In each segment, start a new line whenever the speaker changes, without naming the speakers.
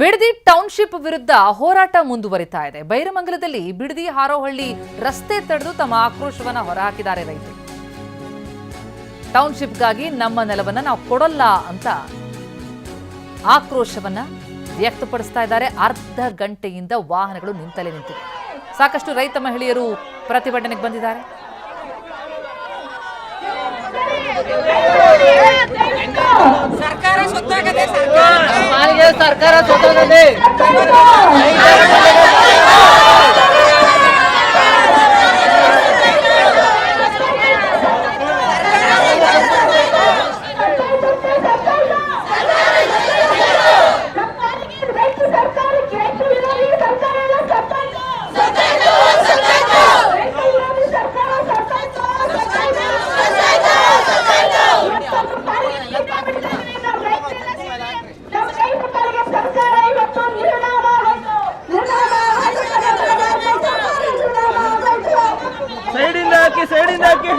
Bidadi township ವಿರುದ್ಧ ಹೋರಾಟ ಮುಂದುವರಿತಾ ಇದೆ. ಬೈರಮಂಗಲದಲ್ಲಿ ಬಿಡದಿ ಹಾರೋಹಳ್ಳಿ ರಸ್ತೆ ತಡೆದು ತಮ್ಮ ಆಕ್ರೋಶವನ್ನ ಹೊರಹಾಕಿದ್ದಾರೆ ರೈತರು. ಟೌನ್ಶಿಪ್ಗಾಗಿ ನಮ್ಮ ನೆಲವನ್ನ ನಾವು ಕೊಡಲ್ಲ ಅಂತ ಆಕ್ರೋಶವನ್ನ ವ್ಯಕ್ತಪಡಿಸ್ತಾ ಇದ್ದಾರೆ. ಅರ್ಧ ಗಂಟೆಯಿಂದ ವಾಹನಗಳು ನಿಂತಲೇ ನಿಂತಿವೆ. ಸಾಕಷ್ಟು ರೈತ ಮಹಿಳೆಯರು ಪ್ರತಿಭಟನೆಗೆ ಬಂದಿದ್ದಾರೆ.
ಸರ್ಕಾರ ಸೊತ್ತಾಗದೆ
ಸರ್ಕಾರ ಸೊತ್ತಾಗದೆ ಸೈಡಿಂದ ಹಾಕಿ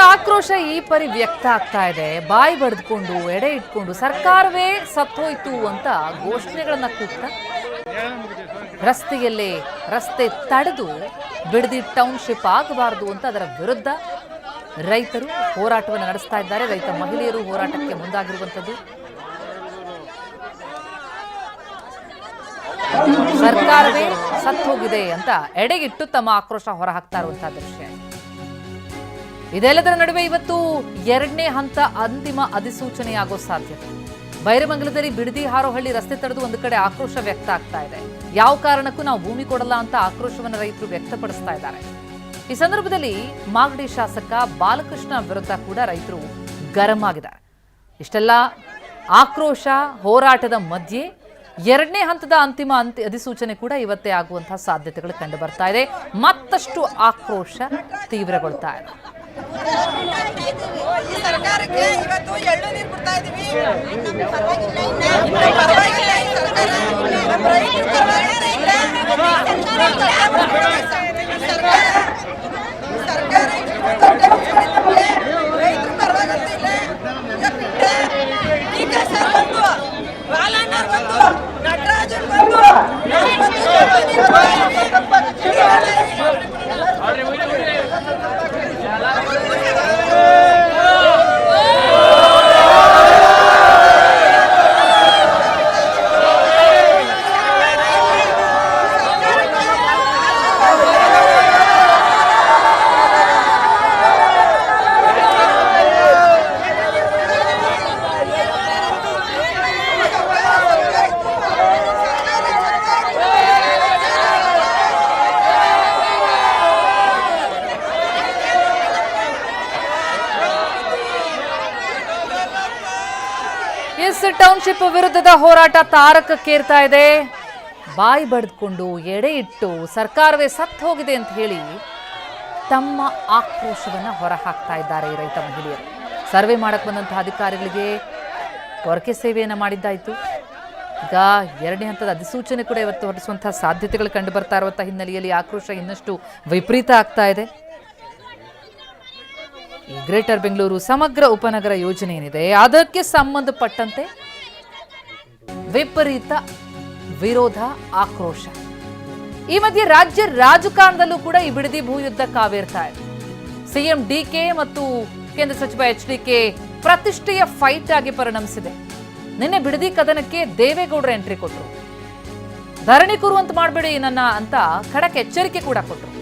ಆಕ್ರೋಶ ಈ ಪರಿ ವ್ಯಕ್ತ ಆಗ್ತಾ ಇದೆ. ಬಾಯಿ ಬಡಿದುಕೊಂಡು ಎಡೆ ಇಟ್ಕೊಂಡು ಸರ್ಕಾರವೇ ಸತ್ತೋಯ್ತು ಅಂತ ಘೋಷಣೆಗಳನ್ನ ಕೂಗ್ತಾ ರಸ್ತೆ ತಡೆದು ಬಿಡದಿ ಟೌನ್ಶಿಪ್ ಆಗಬಾರದು ಅಂತ ಅದರ ವಿರುದ್ಧ ರೈತರು ಹೋರಾಟವನ್ನು ನಡೆಸ್ತಾ ಇದ್ದಾರೆ. ರೈತ ಮಹಿಳೆಯರು ಹೋರಾಟಕ್ಕೆ ಮುಂದಾಗಿರುವಂಥದ್ದು. ಸರ್ಕಾರವೇ ಸತ್ತೋಗಿದೆ ಅಂತ ಎಡೆಗಿಟ್ಟು ತಮ್ಮ ಆಕ್ರೋಶ ಹೊರಹಾಕ್ತಾ ಇರುವಂತಹ ದೃಶ್ಯ. ಇದೆಲ್ಲದರ ನಡುವೆ ಇವತ್ತು 2ನೇ ಹಂತ ಅಂತಿಮ ಅಧಿಸೂಚನೆಯಾಗೋ ಸಾಧ್ಯತೆ. ಬೈರಮಂಗಲದಲ್ಲಿ ಬಿಡದಿ ಹಾರೋಹಳ್ಳಿ ರಸ್ತೆ ತಡೆದು ಒಂದು ಕಡೆ ಆಕ್ರೋಶ ವ್ಯಕ್ತ ಆಗ್ತಾ ಇದೆ. ಯಾವ ಕಾರಣಕ್ಕೂ ನಾವು ಭೂಮಿ ಕೊಡಲ್ಲ ಅಂತ ಆಕ್ರೋಶವನ್ನು ರೈತರು ವ್ಯಕ್ತಪಡಿಸ್ತಾ ಇದ್ದಾರೆ. ಈ ಸಂದರ್ಭದಲ್ಲಿ ಮಾಗಡಿ ಶಾಸಕ ಬಾಲಕೃಷ್ಣ ವಿರುದ್ಧ ಕೂಡ ರೈತರು ಗರಂ ಆಗಿದ್ದಾರೆ. ಇಷ್ಟೆಲ್ಲ ಆಕ್ರೋಶ ಹೋರಾಟದ ಮಧ್ಯೆ 2ನೇ ಹಂತದ ಅಂತಿಮ ಅಧಿಸೂಚನೆ ಕೂಡ ಇವತ್ತೇ ಆಗುವಂತಹ ಸಾಧ್ಯತೆಗಳು ಕಂಡು ಬರ್ತಾ ಇದೆ. ಮತ್ತಷ್ಟು ಆಕ್ರೋಶ ತೀವ್ರಗೊಳ್ತಾ ಇದೆ.
ಈ ಸರ್ಕಾರಕ್ಕೆ ಇವತ್ತು ಎಳ್ಳು ನೀರು ಬಿಡ್ತಾ ಇದೀವಿ. ನಟರಾಜನ್ ಬಂದು
ಟೌನ್ಶಿಪ್ ವಿರುದ್ಧದ ಹೋರಾಟ ತಾರಕಕ್ಕೇರ್ತಾ ಇದೆ. ಬಾಯಿ ಬಡಿದುಕೊಂಡು ಎಡೆ ಇಟ್ಟು ಸರ್ಕಾರವೇ ಸತ್ತು ಹೋಗಿದೆ ಅಂತ ಹೇಳಿ ತಮ್ಮ ಆಕ್ರೋಶವನ್ನ ಹೊರಹಾಕ್ತಾ ಇದ್ದಾರೆ ಈ ರೈತ ಮಹಿಳೆಯರು. ಸರ್ವೆ ಮಾಡಕ್ ಬಂದಂತಹ ಅಧಿಕಾರಿಗಳಿಗೆ ಕೊರಕೆ ಸೇವೆಯನ್ನ ಮಾಡಿದ್ದಾಯ್ತು. ಈಗ 2ನೇ ಹಂತದ ಅಧಿಸೂಚನೆ ಕೂಡ ಇವತ್ತು ಹೊರಡಿಸುವಂತಹ ಸಾಧ್ಯತೆಗಳು ಕಂಡು ಬರ್ತಾ ಇರುವಂತಹ ಹಿನ್ನೆಲೆಯಲ್ಲಿ ಆಕ್ರೋಶ ಇನ್ನಷ್ಟು ವಿಪರೀತ ಆಗ್ತಾ ಇದೆ. ಈ ಗ್ರೇಟರ್ ಬೆಂಗಳೂರು ಸಮಗ್ರ ಉಪನಗರ ಯೋಜನೆ ಏನಿದೆ ಅದಕ್ಕೆ ಸಂಬಂಧಪಟ್ಟಂತೆ ವಿಪರೀತ ವಿರೋಧ ಆಕ್ರೋಶ. ಈ ಮಧ್ಯೆ ರಾಜ್ಯ ರಾಜಕಾರಣದಲ್ಲೂ ಕೂಡ ಈ ಬಿಡದಿ ಭೂಯುದ್ಧ ಕಾವೇರ್ತಾ ಇದೆ. ಸಿಎಂ ಡಿಕೆ ಮತ್ತು ಕೇಂದ್ರ ಸಚಿವ HDK ಪ್ರತಿಷ್ಠೆಯ ಫೈಟ್ ಆಗಿ ಪರಿಣಮಿಸಿದೆ. ನಿನ್ನೆ ಬಿಡದಿ ಕದನಕ್ಕೆ ದೇವೇಗೌಡರು ಎಂಟ್ರಿ ಕೊಟ್ಟರು. ಧರಣಿ ಕೂರುವಂತ ಮಾಡಬೇಡಿ ನನ್ನ ಅಂತ ಖಡಕ್ ಎಚ್ಚರಿಕೆ ಕೂಡ ಕೊಟ್ಟರು.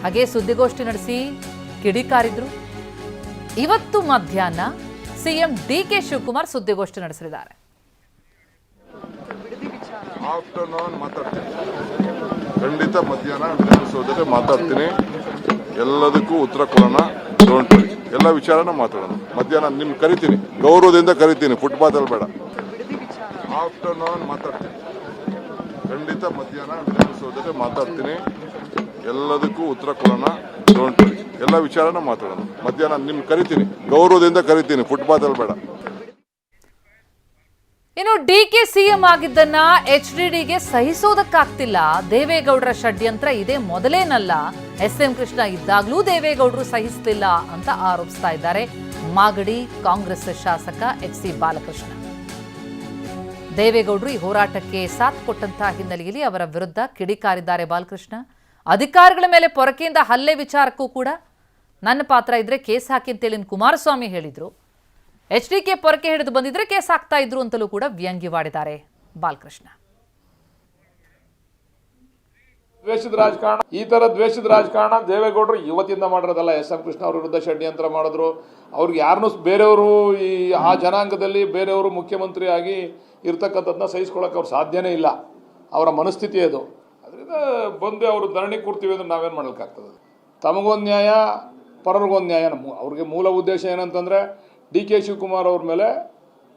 ಹಾಗೆ ಸುದ್ದಿಗೋಷ್ಠಿ ನಡೆಸಿ ಕಿಡಿಕಾರಿದ್ರು. ಇವತ್ತು ಮಧ್ಯಾಹ್ನ ಸಿಎಂ DK ಶಿವಕುಮಾರ್ ಸುದ್ದಿಗೋಷ್ಠಿ ನಡೆಸಲಿದ್ದಾರೆ.
ಆಫ್ಟರ್ನೂನ್ ಮಾತಾಡ್ತೀನಿ, ಖಂಡಿತ ಮಧ್ಯಾಹ್ನ ವಿಧಾನಸೌಧದಲ್ಲಿ ಮಾತಾಡ್ತೀನಿ. ಎಲ್ಲದಕ್ಕೂ ಉತ್ತರ ಕೊಡೋಣ. ಡೋಂಟ್ ವರಿ, ಎಲ್ಲ ವಿಚಾರನ ಮಾತಾಡೋಣ. ಮಧ್ಯಾಹ್ನ ನಿಮ್ಗೆ ಕರಿತೀನಿ, ಗೌರವದಿಂದ ಕರಿತೀನಿ, ಫುಟ್ಪಾತ್ ಅಲ್ಲಿ ಬೇಡ. ಆಫ್ಟರ್ನೂನ್ ಮಾತಾಡ್ತೀನಿ, ಖಂಡಿತ ಮಧ್ಯಾಹ್ನ ವಿಧಾನಸೌಧದಲ್ಲಿ ಮಾತಾಡ್ತೀನಿ. ಎಲ್ಲದಕ್ಕೂ ಉತ್ತರ ಕೊಡೋಣ. ಡೋಂಟ್ ವರಿ, ಎಲ್ಲ ವಿಚಾರನ ಮಾತಾಡೋಣ. ಮಧ್ಯಾಹ್ನ ನಿಮ್ಗೆ ಕರಿತೀನಿ, ಗೌರವದಿಂದ ಕರಿತೀನಿ, ಫುಟ್ಪಾತಲ್ಲಿ ಬೇಡ.
ಇನ್ನು ಡಿಕೆ ಸಿಎಂ ಆಗಿದ್ದನ್ನ HDDಗೆ ಸಹಿಸೋದಕ್ಕಾಗ್ತಿಲ್ಲ. ದೇವೇಗೌಡರ ಷಡ್ಯಂತ್ರ ಇದೇ ಮೊದಲೇನಲ್ಲ. SM ಕೃಷ್ಣ ಇದ್ದಾಗ್ಲೂ ದೇವೇಗೌಡರು ಸಹಿಸಲಿಲ್ಲ ಅಂತ ಆರೋಪಿಸ್ತಾ ಇದ್ದಾರೆ ಮಾಗಡಿ ಕಾಂಗ್ರೆಸ್ ಶಾಸಕ HC ಬಾಲಕೃಷ್ಣ. ದೇವೇಗೌಡರು ಈ ಹೋರಾಟಕ್ಕೆ ಸಾಥ್ ಕೊಟ್ಟಂತಹ ಹಿನ್ನೆಲೆಯಲ್ಲಿ ಅವರ ವಿರುದ್ಧ ಕಿಡಿಕಾರಿದ್ದಾರೆ ಬಾಲಕೃಷ್ಣ. ಅಧಿಕಾರಿಗಳ ಮೇಲೆ ಪೊರಕೆಯಿಂದ ಹಲ್ಲೆ ವಿಚಾರಕ್ಕೂ ಕೂಡ ನನ್ನ ಪಾತ್ರ ಇದ್ರೆ ಕೇಸ್ ಹಾಕಿ ಅಂತೇಳಿ ಕುಮಾರಸ್ವಾಮಿ ಹೇಳಿದ್ರು. HDK ಪೊರಕೆ ಹಿಡಿದು ಬಂದಿದ್ರೆ ಕೇಸ್ ಹಾಕ್ತಾ ಇದ್ರು ಅಂತಲೂ ಕೂಡ ವ್ಯಂಗ್ಯವಾಡಿದ್ದಾರೆ ಬಾಲಕೃಷ್ಣ.
ದ್ವೇಷದ ರಾಜಕಾರಣ, ಈ ತರ ದ್ವೇಷದ ರಾಜಕಾರಣ ದೇವೇಗೌಡರು ಇವತ್ತಿಂದ ಮಾಡಿರೋದಲ್ಲ. SM ಕೃಷ್ಣ ಅವ್ರ ವಿರುದ್ಧ ಷಡ್ಯಂತ್ರ ಮಾಡಿದ್ರು. ಅವ್ರಿಗೆ ಯಾರನ್ನೂ ಬೇರೆಯವರು ಆ ಜನಾಂಗದಲ್ಲಿ ಬೇರೆಯವರು ಮುಖ್ಯಮಂತ್ರಿ ಆಗಿ ಇರ್ತಕ್ಕಂಥದ್ದನ್ನ ಸಹಿಸ್ಕೊಳ್ಳೋಕೆ ಅವ್ರು ಸಾಧ್ಯನೇ ಇಲ್ಲ. ಅವರ ಮನಸ್ಥಿತಿ ಅದು. ಅದರಿಂದ ಬಂದು ಅವರು ಧರಣಿ ಕೂರ್ತೀವಿ ಅಂದ್ರೆ ನಾವೇನು ಮಾಡೋಕ್ಕಾಗ್ತದೆ? ತಮಗೊಂದು ನ್ಯಾಯ, ಪರರಿಗೊಂದು ನ್ಯಾಯ. ಅವ್ರಿಗೆ ಮೂಲ ಉದ್ದೇಶ ಏನಂತಂದರೆ DK ಶಿವಕುಮಾರ್ ಅವ್ರ ಮೇಲೆ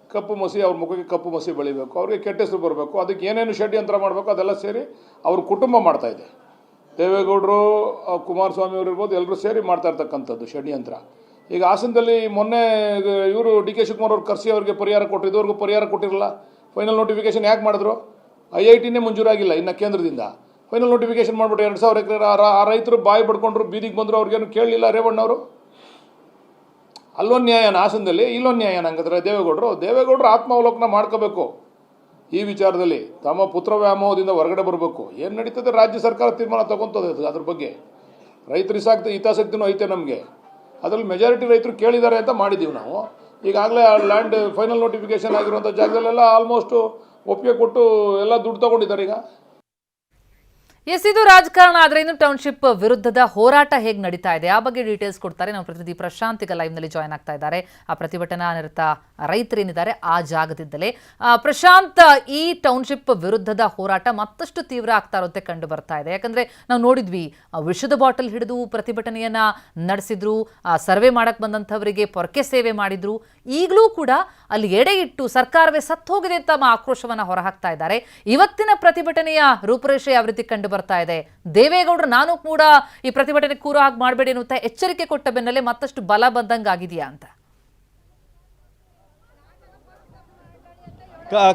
ಕಪ್ಪು ಮಸಿ, ಅವ್ರ ಮುಖಕ್ಕೆ ಕಪ್ಪು ಮಸಿ ಬೆಳಿಬೇಕು, ಅವ್ರಿಗೆ ಕೆಟ್ಟ ಹೆಸರು ಬರಬೇಕು. ಅದಕ್ಕೆ ಏನೇನು ಷಡ್ಯಂತ್ರ ಮಾಡಬೇಕು ಅದೆಲ್ಲ ಸೇರಿ ಅವ್ರ ಕುಟುಂಬ ಮಾಡ್ತಾ ಇದೆ. ದೇವೇಗೌಡರು, ಕುಮಾರಸ್ವಾಮಿ ಅವರು ಇರ್ಬೋದು, ಎಲ್ಲರೂ ಸೇರಿ ಮಾಡ್ತಾ ಇರ್ತಕ್ಕಂಥದ್ದು ಷಡ್ಯಂತ್ರ. ಈಗ ಹಾಸನದಲ್ಲಿ ಮೊನ್ನೆ ಇವರು DK ಶಿವಕುಮಾರ್ ಅವ್ರು ಕರೆಸಿ ಅವ್ರಿಗೆ ಪರಿಹಾರ ಕೊಟ್ಟರು, ಇದುವರೆಗೂ ಪರಿಹಾರ ಕೊಟ್ಟಿರಲ್ಲ. ಫೈನಲ್ ನೋಟಿಫಿಕೇಶನ್ ಯಾಕೆ ಮಾಡಿದ್ರು? IITನೇ ಮಂಜೂರಾಗಿಲ್ಲ ಇನ್ನು ಕೇಂದ್ರದಿಂದ. ಫೈನಲ್ ನೋಟಿಫಿಕೇಶನ್ ಮಾಡಿಬಿಟ್ಟು 2,000 ಎಕರೆ ಆ ರೈತರು ಬಾಯಿ ಪಡ್ಕೊಂಡ್ರು, ಬೀದಿಗೆ ಬಂದರು, ಅವ್ರಿಗೇನು ಕೇಳಲಿಲ್ಲ ರೇವಣ್ಣವರು. ಅಲ್ಲೊಂದು ನ್ಯಾಯನ ಹಾಸನದಲ್ಲಿ, ಇಲ್ಲೊಂದು ನ್ಯಾಯನ. ಹಂಗಂದ್ರೆ ದೇವೇಗೌಡರು ಆತ್ಮಾವಲೋಕನ ಮಾಡ್ಕೋಬೇಕು. ಈ ವಿಚಾರದಲ್ಲಿ ತಮ್ಮ ಪುತ್ರ ವ್ಯಾಮೋಹದಿಂದ ಹೊರಗಡೆ ಬರಬೇಕು. ಏನು ನಡೀತದೆ ರಾಜ್ಯ ಸರ್ಕಾರ ತೀರ್ಮಾನ ತಗೊಂತದೆ ಅದ್ರ ಬಗ್ಗೆ. ರೈತರ ಹಿತಾಸಕ್ತಿನೂ ಐತೆ ನಮಗೆ. ಅದರಲ್ಲಿ ಮೆಜಾರಿಟಿ ರೈತರು ಕೇಳಿದ್ದಾರೆ ಅಂತ ಮಾಡಿದ್ದೀವಿ ನಾವು. ಈಗಾಗಲೇ ಲ್ಯಾಂಡ್ ಫೈನಲ್ ನೋಟಿಫಿಕೇಶನ್ ಆಗಿರುವಂಥ ಜಾಗದಲ್ಲೆಲ್ಲ ಆಲ್ಮೋಸ್ಟ್ ಒಪ್ಪಿಗೆ ಕೊಟ್ಟು ಎಲ್ಲ ದುಡ್ಡು ತಗೊಂಡಿದ್ದಾರೆ ಈಗ.
ಎಸ್, ಇದು ರಾಜಕಾರಣ. ಆದರೆ ಇನ್ನು ಟೌನ್ಶಿಪ್ ವಿರುದ್ಧದ ಹೋರಾಟ ಹೇಗೆ ನಡೀತಾ ಇದೆ ಆ ಬಗ್ಗೆ ಡೀಟೇಲ್ಸ್ ಕೊಡ್ತಾರೆ ನಮ್ಮ ಪ್ರತಿನಿಧಿ ಪ್ರಶಾಂತ್. ಈಗ ಲೈವ್ನಲ್ಲಿ ಜಾಯ್ನ್ ಆಗ್ತಾ ಇದ್ದಾರೆ. ಆ ಪ್ರತಿಭಟನಾ ನಿರತ ರೈತರೇನಿದ್ದಾರೆ ಆ ಜಾಗದಿಂದಲೇ. ಪ್ರಶಾಂತ್, ಈ ಟೌನ್ಶಿಪ್ ವಿರುದ್ಧದ ಹೋರಾಟ ಮತ್ತಷ್ಟು ತೀವ್ರ ಆಗ್ತಾ ಇರುತ್ತೆ ಕಂಡು ಬರ್ತಾ ಇದೆ. ಯಾಕಂದ್ರೆ ನಾವು ನೋಡಿದ್ವಿ, ವಿಷದ ಬಾಟಲ್ ಹಿಡಿದು ಪ್ರತಿಭಟನೆಯನ್ನ ನಡೆಸಿದ್ರು, ಸರ್ವೆ ಮಾಡಕ್ ಬಂದಂಥವರಿಗೆ ಪೊರಕೆ ಸೇವೆ ಮಾಡಿದ್ರು. ಈಗಲೂ ಕೂಡ ಅಲ್ಲಿ ಎಡೆ ಇಟ್ಟು ಸರ್ಕಾರವೇ ಸತ್ತೋಗಿದೆ ಅಂತ ತಮ್ಮ ಆಕ್ರೋಶವನ್ನ ಹೊರಹಾಕ್ತಾ ಇದ್ದಾರೆ. ಇವತ್ತಿನ ಪ್ರತಿಭಟನೆಯ ರೂಪುರೇಷೆ ಯಾವ ರೀತಿ ಕಂಡು ಬರ್ತಾ ಇದೆ? ದೇವೇಗೌಡರು ನಾನು ಕೂಡ ಈ ಪ್ರತಿಭಟನೆ ಕೂರೋ ಹಾಗೆ ಮಾಡಬೇಡಿ ಅನ್ನುತ್ತಾ ಎಚ್ಚರಿಕೆ ಕೊಟ್ಟ ಬೆನ್ನಲ್ಲೇ ಮತ್ತಷ್ಟು ಬಲ ಬಂದಂಗಾಗಿದೆಯಾ ಅಂತ?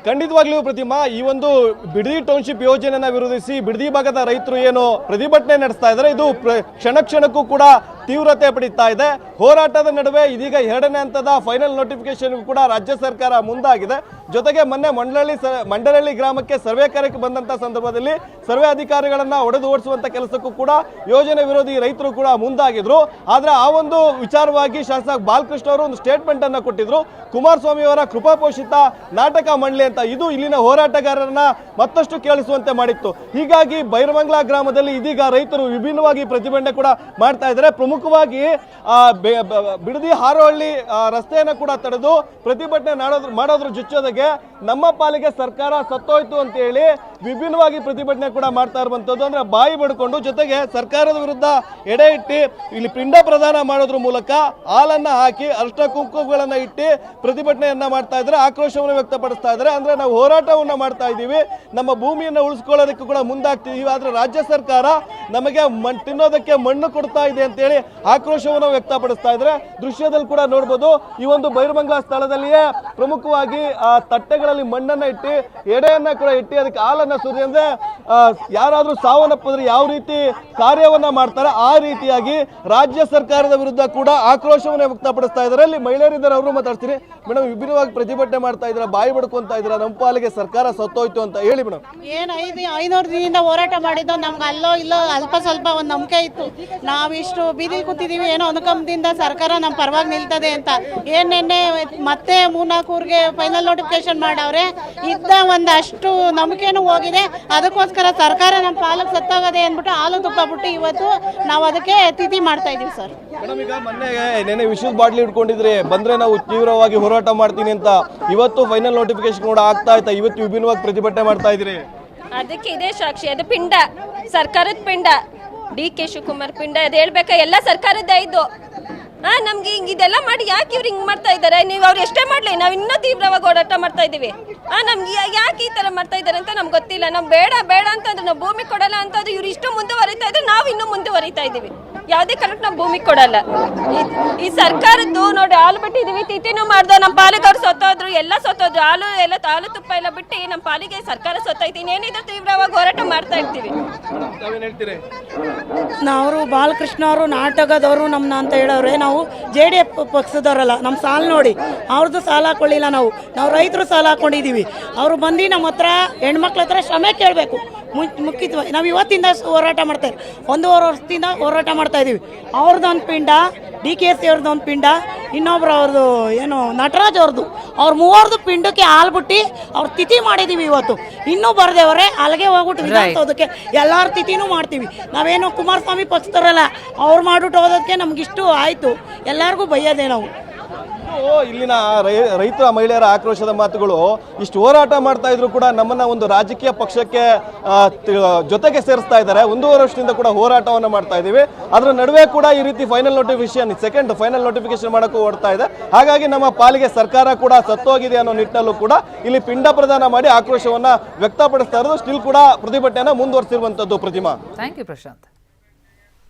ಖಂಡಿತವಾಗ್ಲೂ ಪ್ರತಿಮಾ, ಈ ಒಂದು ಬಿಡದಿ ಟೌನ್ಶಿಪ್ ಯೋಜನೆಯನ್ನ ವಿರೋಧಿಸಿ ಬಿಡದಿ ಭಾಗದ ರೈತರು ಏನು ಪ್ರತಿಭಟನೆ ನಡೆಸ್ತಾ ಇದ್ದಾರೆ, ಇದು ಕ್ಷಣ ಕ್ಷಣಕ್ಕೂ ಕೂಡ ತೀವ್ರತೆ ಪಡೀತಾ ಇದೆ. ಹೋರಾಟದ ನಡುವೆ ಇದೀಗ 2ನೇ ಹಂತದ ಫೈನಲ್ ನೋಟಿಫಿಕೇಶನ್ ಕೂಡ ರಾಜ್ಯ ಸರ್ಕಾರ ಮುಂದಾಗಿದೆ. ಜೊತೆಗೆ ಮೊನ್ನೆ ಮಂಡರಳ್ಳಿ ಗ್ರಾಮಕ್ಕೆ ಸರ್ವೆ ಕಾರ್ಯಕ್ಕೆ ಬಂದಂತ ಸಂದರ್ಭದಲ್ಲಿ ಸರ್ವೆ ಅಧಿಕಾರಿಗಳನ್ನ ಹೊಡೆದು ಓಡಿಸುವಂತ ಕೆಲಸಕ್ಕೂ ಕೂಡ ಯೋಜನೆ ವಿರೋಧಿ ರೈತರು ಕೂಡ ಮುಂದಾಗಿದ್ರು. ಆದ್ರೆ ಆ ಒಂದು ವಿಚಾರವಾಗಿ ಶಾಸಕ ಬಾಲಕೃಷ್ಣ ಅವರು ಒಂದು ಸ್ಟೇಟ್ಮೆಂಟ್ ಅನ್ನ ಕೊಟ್ಟಿದ್ರು. ಕುಮಾರಸ್ವಾಮಿ ಅವರ ಕೃಪಾಪೋಷಿತ ನಾಟಕ ಮಂಡಳಿ ಅಂತ. ಇದು ಇಲ್ಲಿನ ಹೋರಾಟಗಾರರನ್ನ ಮತ್ತಷ್ಟು ಕೇಳಿಸುವಂತೆ ಮಾಡಿತ್ತು. ಹೀಗಾಗಿ ಬೈರಮಂಗಲ ಗ್ರಾಮದಲ್ಲಿ ಇದೀಗ ರೈತರು ವಿಭಿನ್ನವಾಗಿ ಪ್ರತಿಭಟನೆ ಕೂಡ ಮಾಡ್ತಾ ಇದ್ದಾರೆ. ಪ್ರಮುಖವಾಗಿ ಬಿಡದಿ ಹಾರೋಹಳ್ಳಿ ರಸ್ತೆಯನ್ನು ಕೂಡ ತಡೆದು ಪ್ರತಿಭಟನೆ ಮಾಡೋದ್ರ ಜೊತೆಗೆ ನಮ್ಮ ಪಾಲಿಗೆ ಸರ್ಕಾರ ಸತ್ತೋಯ್ತು ಅಂತ ಹೇಳಿ ವಿಭಿನ್ನವಾಗಿ ಪ್ರತಿಭಟನೆ ಕೂಡ ಮಾಡ್ತಾ ಇರುವಂತದ್ದು. ಅಂದ್ರೆ ಬಾಯಿ ಬಡ್ಕೊಂಡು, ಜೊತೆಗೆ ಸರ್ಕಾರದ ವಿರುದ್ಧ ಎಡೆ ಇಟ್ಟು ಇಲ್ಲಿ ಪಿಂಡ ಪ್ರದಾನ ಮಾಡೋದ್ರ ಮೂಲಕ ಹಾಲನ್ನ ಹಾಕಿ ಅರ್ಶಿನ ಕುಂಕುಮಗಳನ್ನ ಇಟ್ಟು ಪ್ರತಿಭಟನೆಯನ್ನ ಮಾಡ್ತಾ ಇದ್ದಾರೆ, ಆಕ್ರೋಶವನ್ನು ವ್ಯಕ್ತಪಡಿಸ್ತಾ ಇದ್ದಾರೆ. ಅಂದ್ರೆ ನಾವು ಹೋರಾಟವನ್ನ ಮಾಡ್ತಾ ಇದ್ದೀವಿ, ನಮ್ಮ ಭೂಮಿಯನ್ನ ಉಳಿಸ್ಕೊಳ್ಳೋದಕ್ಕೆ ಕೂಡ ಮುಂದಾಗ್ತಿದೀವಿ, ಆದ್ರೆ ರಾಜ್ಯ ಸರ್ಕಾರ ನಮಗೆ ತಿನ್ನೋದಕ್ಕೆ ಮಣ್ಣು ಕೊಡ್ತಾ ಇದೆ ಅಂತ ಹೇಳಿ ಆಕ್ರೋಶವನ್ನು ವ್ಯಕ್ತಪಡಿಸ್ತಾ ಇದ್ದಾರೆ. ದೃಶ್ಯದಲ್ಲಿ ಕೂಡ ನೋಡಬಹುದು, ಈ ಒಂದು ಬೈರಮಂಗಲ ಸ್ಥಳದಲ್ಲಿಯೇ ಪ್ರಮುಖವಾಗಿ ತಟ್ಟೆಗಳಲ್ಲಿ ಮಣ್ಣನ್ನ ಇಟ್ಟು ಎಡೆಯನ್ನ ಕೂಡ ಇಟ್ಟು ಅದಕ್ಕೆ ಹಾಲನ್ನ ಸುರಿಸಿ, ಅಂದ್ರೆ ಯಾರಾದ್ರೂ ಸಾವನ್ನಪ್ಪಿದ್ರೆ ಯಾವ ರೀತಿ ಕಾರ್ಯವನ್ನ ಮಾಡ್ತಾರೆ ಆ ರೀತಿಯಾಗಿ ರಾಜ್ಯ ಸರ್ಕಾರದ ವಿರುದ್ಧ ಕೂಡ ಆಕ್ರೋಶವನ್ನು ವ್ಯಕ್ತಪಡಿಸ್ತಾ ಇದ್ದಾರೆ. ಅಲ್ಲಿ ಮಹಿಳೆಯರಿದ್ದಾರೆ, ಅವರು ಮಾತಾಡ್ತೀನಿ. ಮೇಡಮ್, ವಿಭಿನ್ನವಾಗಿ ಪ್ರತಿಭಟನೆ ಮಾಡ್ತಾ ಇದ್ರ, ಬಾಯಿ ಬಡ್ಕೊಂತ ಇದ್ರ, ನಮ್ಮ ಪಾಲಿಗೆ ಸರ್ಕಾರ ಸತ್ತೋಯ್ತು ಅಂತ ಹೇಳಿ ಮೇಡಮ್.
ಏನು 500 ದಿನದಿಂದ ಹೋರಾಟ ಮಾಡಿದ್ದು, ನಮ್ಗೆ ಅಲ್ಲೋ ಇಲ್ಲೋ ಅಲ್ಪ ಸ್ವಲ್ಪ ಒಂದು ನಂಬಿಕೆ ಇತ್ತು. ನಾವಿಷ್ಟು ಬೀದಿಲಿ ಕೂತಿದ್ದೀವಿ, ಏನೋ ಅನುಕಂಪದಿಂದ ಸರ್ಕಾರ ನಮ್ಮ ಪರವಾಗಿ ನಿಲ್ತದೆ ಅಂತ. ನಿನ್ನೆ ಮತ್ತೆ 3-4 ಊರಿಗೆ ಫೈನಲ್ ನೋಟಿಫಿಕೇಶನ್ ಮಾಡವ್ರೆ. ಇದ್ದ ಒಂದಷ್ಟು ನಂಬಿಕೆನೂ ಹೋಗಿದೆ. ಅದಕ್ಕೋಸ್ಕರ ಸರ್ಕಾರ ನಮ್ಮ ಪಾಲಕ್ ಸತ್ತೋಗದೆ ಅಂದ್ಬಿಟ್ಟು ಹಾಲು ತುಪ್ಪ ಬಿಟ್ಟು ಇವತ್ತು ನಾವು ಅದಕ್ಕೆ ತಿಥಿ ಮಾಡ್ತಾ ಇದೀವಿ ಸರ್.
ಮೇಡಮ್, ಈಗ ನೆನ್ನೆ ವಿಶ್ವದ ಬಾಟ್ಲಿ ಇಟ್ಕೊಂಡಿದ್ರಿ, ಬಂದ್ರೆ ನಾವು ತೀವ್ರವಾಗಿ ಹೋರಾಟ ಮಾಡ್ತೀನಿ ಅಂತ. ಇವತ್ತು ಫೈನಲ್ ನೋಟಿಫಿಕೇಶನ್ ಕೂಡ ಆಗ್ತಾ ಇತ್ತಾ? ಇವತ್ತು ವಿಭಿನ್ನವಾಗಿ ಪ್ರತಿಭಟನೆ ಮಾಡ್ತಾ ಇದ್ರಿ.
ಅದಕ್ಕೆ ಇದೇ ಸಾಕ್ಷಿ. ಅದು ಪಿಂಡ, ಸರ್ಕಾರದ ಪಿಂಡ, DK ಶಿವಕುಮಾರ್ ಪಿಂಡ. ಅದು ಹೇಳ್ಬೇಕಾ, ಎಲ್ಲ ಸರ್ಕಾರದ್ದೇ ಇದು. ನಮ್ಗೆ ಹಿಂಗೆ ಇದೆಲ್ಲ ಮಾಡಿ ಯಾಕೆ ಇವ್ರು ಹಿಂಗೆ ಮಾಡ್ತಾ ಇದ್ದಾರೆ? ನೀವು ಅವ್ರು ಎಷ್ಟೇ ಮಾಡಲಿ, ನಾವು ಇನ್ನೂ ತೀವ್ರವಾಗಿ ಹೋರಾಟ ಮಾಡ್ತಾ ಇದ್ದೀವಿ. ನಮ್ಗೆ ಯಾಕೆ ಈ ತರ ಮಾಡ್ತಾ ಇದಾರೆ ಅಂತ ನಮ್ಗೆ ಗೊತ್ತಿಲ್ಲ. ನಮ್ ಬೇಡ ಬೇಡ ಅಂತಂದ್ರೆ ನಾವು ಭೂಮಿ ಕೊಡಲ್ಲ ಅಂತಂದ್ರೆ ಇವ್ರು ಇಷ್ಟು ಮುಂದುವರಿತಾ ಇದ್ರೆ ನಾವು ಇನ್ನೂ ಮುಂದುವರಿತಾ ಇದೀವಿ. ಯಾವ್ದೇ ಕಾರಣಕ್ಕೆ ನಾವು ಭೂಮಿ ಕೊಡಲ್ಲ. ಈ ಸರ್ಕಾರದ್ದು ನೋಡಿ ಹಾಲು ಬಿಟ್ಟಿದೀವಿ, ತಿಥಿನೂ ಮಾಡ್ದ, ನಮ್ಮ ಪಾಲಿಗೆ ಅವ್ರು ಸೊತ್ತೋದ್ರು, ಎಲ್ಲ ಸೊತ್ತೋದ್ರು, ಹಾಲು ತುಪ್ಪ ಎಲ್ಲ ಬಿಟ್ಟು ನಮ್ಮ ಪಾಲಿಗೆ ಸರ್ಕಾರ ಸೊತ್ತೈತಿ. ಇನ್ನೇನಿದ್ರು ತೀವ್ರವಾಗಿ ಹೋರಾಟ ಮಾಡ್ತಾ ಇರ್ತೀವಿ.
ನಾವು ಬಾಲಕೃಷ್ಣ ಅವರು ನಾಟಕದವರು ನಮ್ಮನ್ನ ಅಂತ ಹೇಳೋರೆ. ನಾವು JDF ಪಕ್ಷದವರಲ್ಲ. ನಮ್ಮ ಸಾಲ ನೋಡಿ, ಅವ್ರದ್ದು ಸಾಲ ಹಾಕೊಳ್ಳಿಲ್ಲ. ನಾವು ರೈತರು ಸಾಲ ಹಾಕೊಂಡಿದ್ದೀವಿ. ಅವರು ಬಂದು ನಮ್ಮ ಹತ್ರ ಹೆಣ್ಮಕ್ಳ ಹತ್ರ ಕ್ಷಮೆ ಕೇಳಬೇಕು. ಮುಖ್ಯವಾಗಿ ನಾವು ಇವತ್ತಿಂದ ಹೋರಾಟ ಮಾಡ್ತಾರೆ, 1.5 ವರ್ಷದಿಂದ ಹೋರಾಟ ಮಾಡ್ತಾ ಇದ್ದೀವಿ. ಅವ್ರದ್ದೊಂದು ಪಿಂಡ, DKC ಅವ್ರದ್ದೊಂದು ಪಿಂಡ, ಇನ್ನೊಬ್ರು ಅವ್ರದ್ದು ಏನು ನಟರಾಜ್ ಅವ್ರದ್ದು, ಅವ್ರ ಮೂವರದು ಪಿಂಡಕ್ಕೆ ಹಾಲು ಬಿಟ್ಟು ಅವ್ರ ತಿಥಿ ಮಾಡಿದ್ದೀವಿ. ಇವತ್ತು ಇನ್ನೂ ಬರದೇವ್ರೆ ಅಲ್ಲಿಗೆ ಹೋಗ್ಬಿಟ್ಟು ವಿಧಾನಸೌಧಕ್ಕೆ ಎಲ್ಲರ ತಿಥಿನೂ ಮಾಡ್ತೀವಿ. ನಾವೇನು ಕುಮಾರಸ್ವಾಮಿ ಪಕ್ಷದವರಲ್ಲ, ಅವ್ರು ಮಾಡ್ಬಿಟ್ಟು ಹೋದಕ್ಕೆ ನಮಗಿಷ್ಟು ಆಯಿತು. ಎಲ್ಲರಿಗೂ ಬೈಯೋದೇ ನಾವು.
ಇಲ್ಲಿನ ರೈತರ ಮಹಿಳೆಯರ ಆಕ್ರೋಶದ ಮಾತುಗಳು. ಇಷ್ಟು ಹೋರಾಟ ಮಾಡ್ತಾ ಇದ್ರು ಕೂಡ ನಮ್ಮನ್ನ ಒಂದು ರಾಜಕೀಯ ಪಕ್ಷಕ್ಕೆ ಜೊತೆಗೆ ಸೇರಿಸ್ತಾ ಇದ್ದಾರೆ. 1.5 ವರ್ಷದಿಂದ ಕೂಡ ಹೋರಾಟವನ್ನು ಮಾಡ್ತಾ ಇದ್ದೀವಿ. ಅದರ ನಡುವೆ ಕೂಡ ಈ ರೀತಿ ಸೆಕೆಂಡ್ ಫೈನಲ್ ನೋಟಿಫಿಕೇಶನ್ ಮಾಡಕ್ಕೂ ಓಡ್ತಾ ಇದೆ. ಹಾಗಾಗಿ ನಮ್ಮ ಪಾಲಿಗೆ ಸರ್ಕಾರ ಕೂಡ ಸತ್ತೋಗಿದೆ ಅನ್ನೋ ನಿಟ್ಟಿನಲ್ಲೂ ಕೂಡ ಇಲ್ಲಿ ಪಿಂಡ ಪ್ರದಾನ ಮಾಡಿ ಆಕ್ರೋಶವನ್ನ ವ್ಯಕ್ತಪಡಿಸ್ತಾ ಇರೋದು. ಸ್ಟಿಲ್ ಕೂಡ ಪ್ರತಿಭಟನೆಯನ್ನ ಮುಂದುವರಿಸಿರುವಂತದ್ದು. ಪ್ರತಿಮಾ,
ಥ್ಯಾಂಕ್ ಯು ಪ್ರಶಾಂತ್.